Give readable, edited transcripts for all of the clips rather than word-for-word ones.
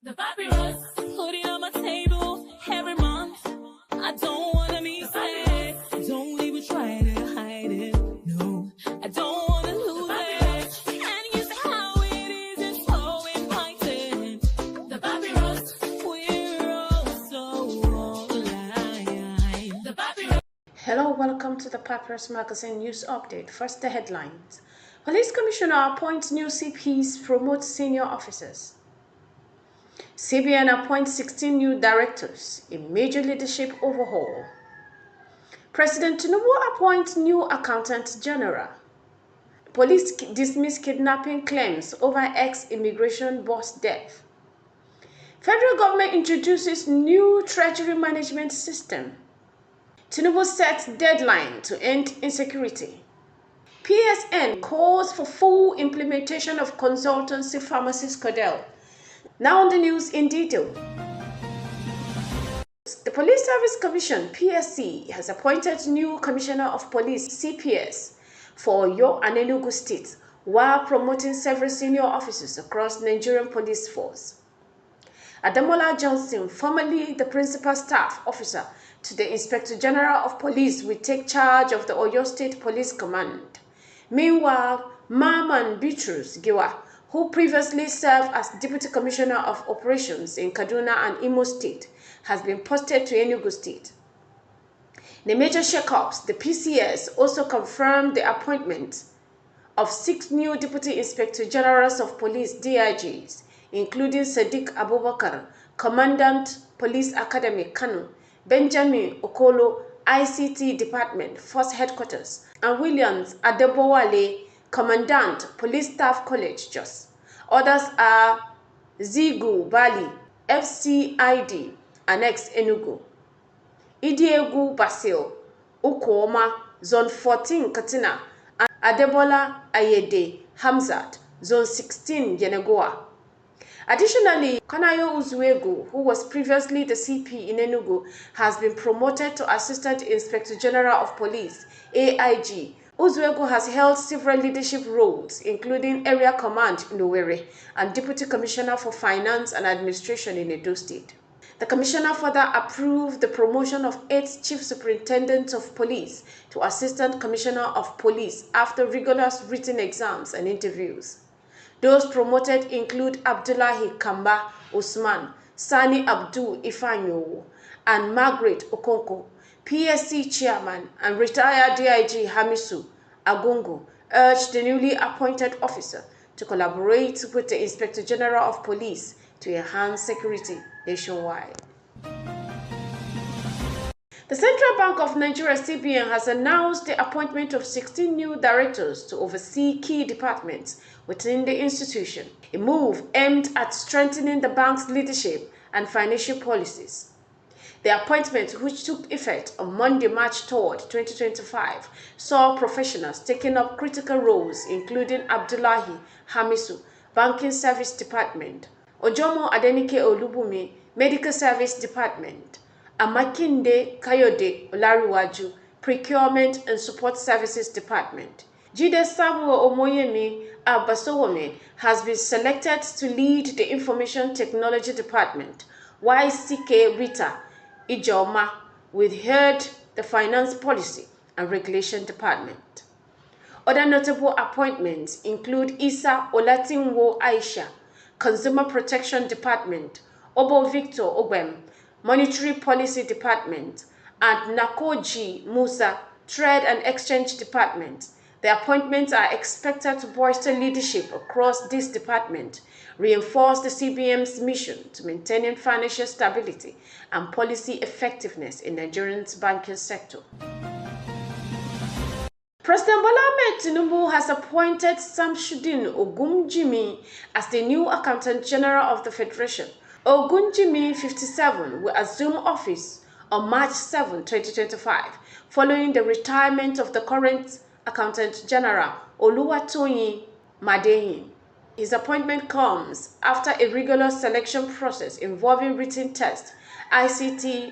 The papyrus, putting on my table every month. I don't wanna be sad. Don't even try to hide it. No, I don't wanna lose it. And you see how it is, it's so inviting. The papyrus, we're all so alive. The papyrus. Hello, welcome to the Papyrus Magazine News Update. First, the headlines. Police Commissioner appoints new CPs, promotes senior officers. CBN appoints 16 new directors, a major leadership overhaul. President Tinubu appoints new accountant general. Police dismiss kidnapping claims over ex-immigration boss death. Federal government introduces new treasury management system. Tinubu sets deadline to end insecurity. PSN calls for full implementation of consultancy pharmacist Cordell. Now on the news in detail. The Police Service Commission, PSC, has appointed new Commissioner of Police, CPS, for Oyo and Enugu states, while promoting several senior officers across Nigerian police force. Ademola Johnson, formerly the Principal Staff Officer to the Inspector General of Police, will take charge of the Oyo State Police Command. Meanwhile, Maman Bitrus Giwa, who previously served as Deputy Commissioner of Operations in Kaduna and Imo State, has been posted to Enugu State. In the major shakeups, the PCS also confirmed the appointment of 6 new Deputy Inspector Generals of Police DIGs, including Sadiq Abubakar, Commandant Police Academy Kano, Benjamin Okolo, ICT Department, Force Headquarters, and Williams Adebowale, Commandant Police Staff College, Jos. Others are Zigu Bali, FCID, Annex Enugu, Idiegu Basil, Ukoma, Zone 14 Katina, and Adebola Ayede Hamzat, Zone 16 Yenegoa. Additionally, Kanayo Uzuegu, who was previously the CP in Enugu, has been promoted to Assistant Inspector General of Police, AIG. Uzuegu has held several leadership roles, including Area Command in Owerri and Deputy Commissioner for Finance and Administration in Edo State. The Commissioner further approved the promotion of 8 Chief Superintendents of Police to Assistant Commissioner of Police after rigorous written exams and interviews. Those promoted include Abdullahi Kamba Usman, Sani Abdul Ifanyo, and Margaret Okonko. PSC Chairman and retired DIG Hamisu Agungu urged the newly appointed officer to collaborate with the Inspector General of Police to enhance security nationwide. The Central Bank of Nigeria, CBN, has announced the appointment of 16 new directors to oversee key departments within the institution, a move aimed at strengthening the bank's leadership and financial policies. The appointment, which took effect on Monday, March 3rd, 2025, saw professionals taking up critical roles, including Abdullahi Hamisu, Banking Service Department, Ojomo Adenike Olubumi, Medical Service Department, Amakinde Kayode Olariwaju, Procurement and Support Services Department. Jide Samuel Omoyemi Abasowome has been selected to lead the Information Technology Department, while CK Rita Ijoma will head the Finance Policy and Regulation Department. Other notable appointments include Isa Olatinwo Aisha, Consumer Protection Department, Obo Victor Ogwem, Monetary Policy Department, and Nakoji Musa, Trade and Exchange Department. The appointments are expected to bolster leadership across this department, reinforce the CBN's mission to maintaining financial stability and policy effectiveness in Nigeria's banking sector. President Bola Ahmed Tinubu has appointed Samsudeen Ogunjimi as the new Accountant General of the Federation. Ogunjimi, 57, will assume office on March 7, 2025, following the retirement of the current Accountant General Oluwatoyin Madeyin. His appointment comes after a rigorous selection process involving written tests, ICT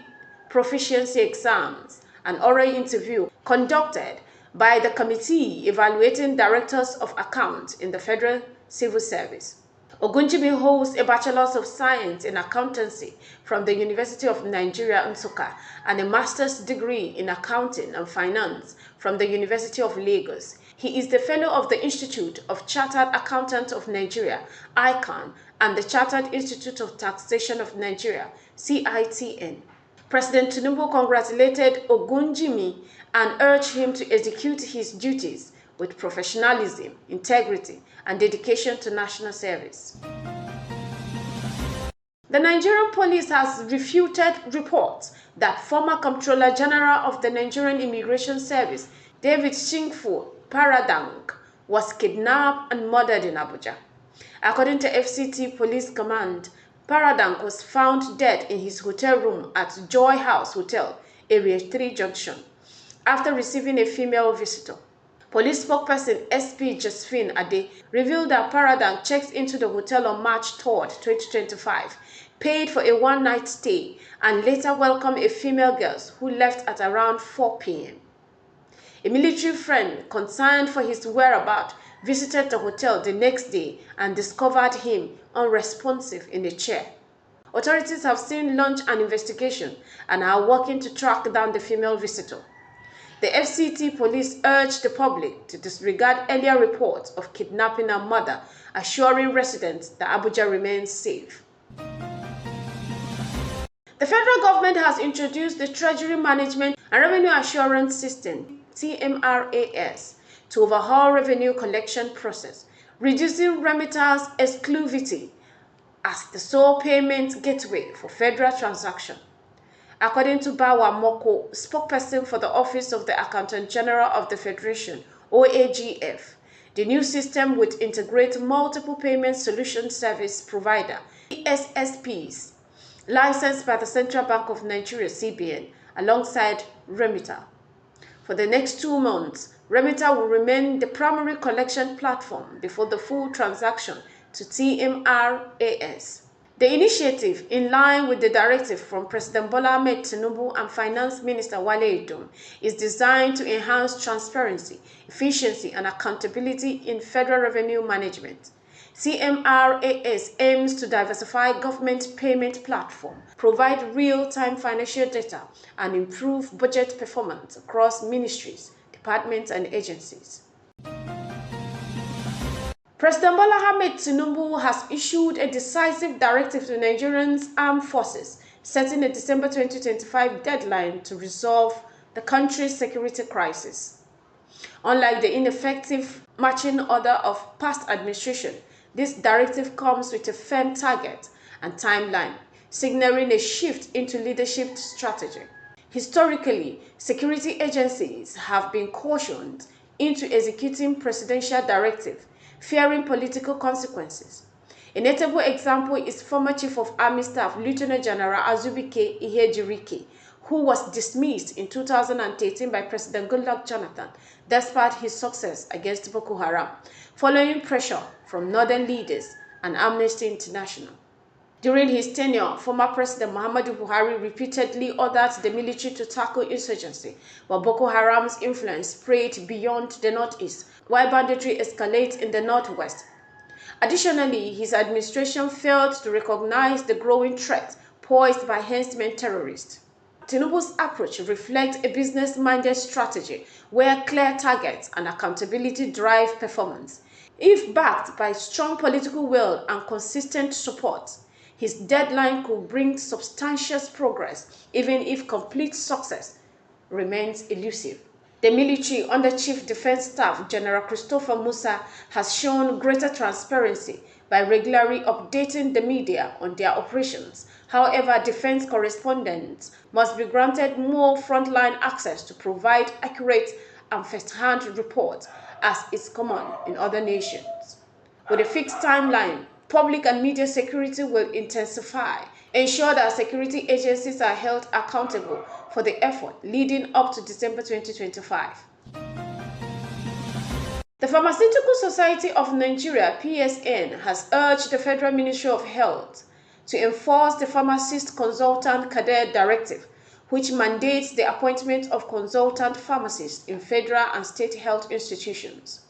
proficiency exams, and oral interview conducted by the committee evaluating directors of accounts in the Federal Civil Service. Ogunjimi holds a Bachelor's of Science in Accountancy from the University of Nigeria, Nsukka, and a Master's degree in Accounting and Finance from the University of Lagos. He is the Fellow of the Institute of Chartered Accountants of Nigeria, ICAN, and the Chartered Institute of Taxation of Nigeria, CITN. President Tinubu congratulated Ogunjimi and urged him to execute his duties with professionalism, integrity, and dedication to national service. The Nigerian police has refuted reports that former Comptroller General of the Nigerian Immigration Service, David Shingfu Paradang, was kidnapped and murdered in Abuja. According to FCT Police Command, Paradang was found dead in his hotel room at Joy House Hotel, Area 3 Junction, after receiving a female visitor. Police spokesperson SP Josephine Ade revealed that Paradang checked into the hotel on March 3, 2025, paid for a one-night stay, and later welcomed a female girl who left at around 4 p.m. A military friend concerned for his whereabouts visited the hotel the next day and discovered him unresponsive in a chair. Authorities have since launched an investigation and are working to track down the female visitor. The FCT police urged the public to disregard earlier reports of kidnapping and murder, assuring residents that Abuja remains safe. The federal government has introduced the Treasury Management and Revenue Assurance System, TMRAS, to overhaul revenue collection process, reducing remitters' exclusivity as the sole payment gateway for federal transactions. According to Bawa Moko, spokesperson for the Office of the Accountant General of the Federation, OAGF, the new system would integrate multiple payment solution service provider, SSPs, licensed by the Central Bank of Nigeria, CBN, alongside Remitter. For the next 2 months, Remitter will remain the primary collection platform before the full transaction to TMRAS. The initiative, in line with the directive from President Bola Ahmed Tinubu and Finance Minister Wale Edom, is designed to enhance transparency, efficiency, and accountability in federal revenue management. TMRAS aims to diversify government payment platform, provide real-time financial data, and improve budget performance across ministries, departments, and agencies. President Bola Ahmed Tinubu has issued a decisive directive to Nigeria's armed forces, setting a December 2025 deadline to resolve the country's security crisis. Unlike the ineffective marching order of past administration, this directive comes with a firm target and timeline, signaling a shift into leadership strategy. Historically, security agencies have been cautioned into executing presidential directives, fearing political consequences. A notable example is former Chief of Army Staff Lieutenant General Azubike Ihejirike, who was dismissed in 2013 by President Goodluck Jonathan, despite his success against Boko Haram, following pressure from northern leaders and Amnesty International. During his tenure, former President Muhammadu Buhari repeatedly ordered the military to tackle insurgency, but Boko Haram's influence spread beyond the northeast, while banditry escalates in the northwest. Additionally, his administration failed to recognize the growing threat posed by herdsmen terrorists. Tinubu's approach reflects a business-minded strategy where clear targets and accountability drive performance. If backed by strong political will and consistent support, his deadline could bring substantial progress, even if complete success remains elusive. The military, under Chief Defense Staff General Christopher Musa, has shown greater transparency by regularly updating the media on their operations. However, defense correspondents must be granted more frontline access to provide accurate and first-hand reports, as is common in other nations. With a fixed timeline, public and media security will intensify, ensure that security agencies are held accountable for the effort leading up to December 2025. The Pharmaceutical Society of Nigeria, PSN, has urged the Federal Ministry of Health to enforce the Pharmacist Consultant Cadet Directive, which mandates the appointment of consultant pharmacists in federal and state health institutions.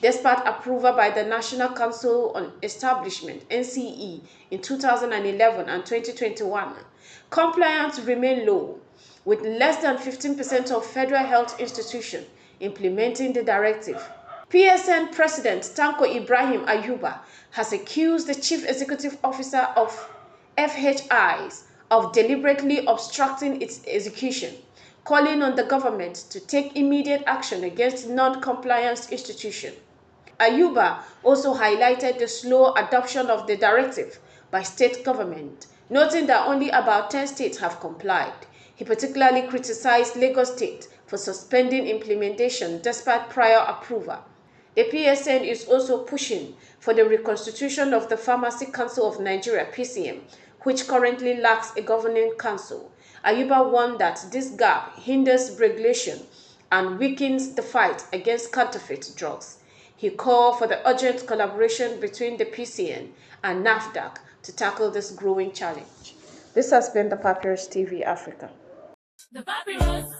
Despite approval by the National Council on Establishment (NCE) in 2011 and 2021, compliance remained low, with less than 15% of federal health institutions implementing the directive. PSN President Tanko Ibrahim Ayuba has accused the Chief Executive Officer of FHIs of deliberately obstructing its execution, calling on the government to take immediate action against non-compliant institutions. Ayuba also highlighted the slow adoption of the directive by state government, noting that only about 10 states have complied. He particularly criticized Lagos State for suspending implementation despite prior approval. The PSN is also pushing for the reconstitution of the Pharmacy Council of Nigeria (PCM), which currently lacks a governing council. Ayuba warned that this gap hinders regulation and weakens the fight against counterfeit drugs. He called for the urgent collaboration between the PCN and NAFDAC to tackle this growing challenge. This has been the Papyrus TV Africa. The Papyrus.